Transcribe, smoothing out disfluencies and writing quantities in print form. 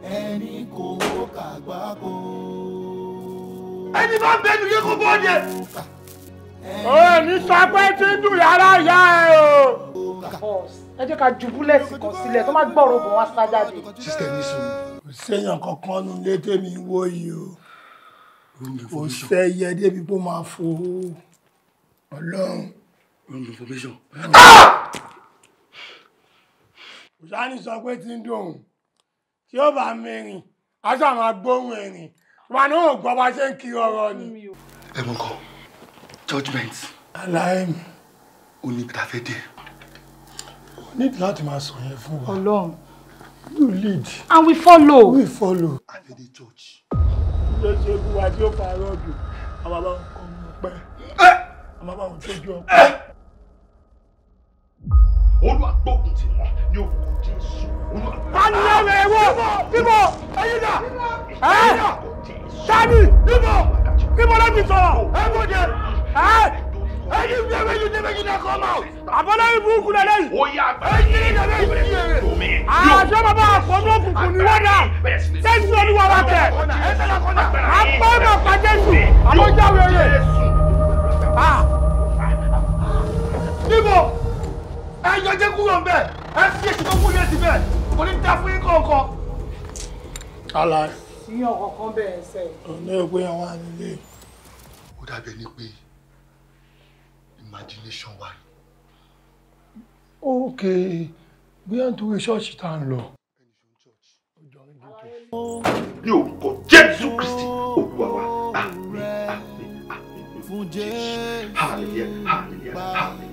ẹni kò kàgbákò. ẹni bá bẹnu yẹ kó bọ́ọ̀dẹ. ó ní sọ pé tí ń dùn yàrá ìyá ẹ o. ẹ jẹ́ ká ju búlẹ̀tì kan sílẹ̀ tó má gbọ́rọ̀ bọ̀ wá sá jáde. sísítẹ̀ ní sùn. kò séèyàn kankan nu ilé tèmi wó yìí o kò fẹ́ yẹ débi kó máa fò ó Ọlọ́run. wrong information. kò sáà ní sọ pé tí ń dùn tí ó bá mẹ́rin a ṣáà máa gbóhùn ẹ̀rìn wọn ni wọn gbọ́ bá ṣe ń kiri ọ̀rọ̀ ni. ẹ̀wọ̀n kan judgement. aláì mi. ó ní ibi tá a fẹ́ dé. o need láti máa sọ yẹn fún wa. Ọlọ́run. you lead. and we follow. we follow. àfẹ́dé church. ilé ṣe bí wa tí ó fa rọ́ọ̀dù àwọn bàbá wọn kọ́ ọmọ pẹ́ àwọn bàbá wọn tójú ọpẹ́. Olúwa gbógun tì wọ́n ní orúkọ Jésù. Pàníyàwó ẹ̀wọ̀ bíbọ̀ ẹ̀yìn dà Ṣáàbì bíbọ̀ bíbọ̀ láti sọ̀rọ̀ ẹ̀mọ̀jẹ̀ ẹ̀yìn bí ẹ̀mẹ̀jì dẹ́mẹ̀jì náà kọ́ máa àbọ̀lá ìbúkú lẹ́lẹ́ yìí. Ó yá ẹ̀yìn dẹ́mẹ̀jì àjọ bàbá àkọ́dún òkùnkùn ní wọ́n dà Jésù Olúwa wa tẹ̀ àpọ̀ ọ̀nà pa Jésù àlọ́jáwé rẹ̀. Bíbọ̀ ẹjọ́ jẹ́ kúrò ń bẹ̀ ẹ fi èsì tó kúrò sí bẹ̀ kò ní dá fún yín kọ̀ọ̀kan. aláì. ìyàn kọ̀ọ̀kan bẹ̀rẹ̀ sẹ́. ọ̀nà ìpè àwọn àlejò. ó dàbẹ̀ ni pé imagination wà ní. ok bóyá nítorí ṣọ́ọ̀ṣì tá à ń lọ. ní orúkọ Jésù Kristi Olúwa wa àmín àmín àmín. Hallelujah hallelujah hallelujah.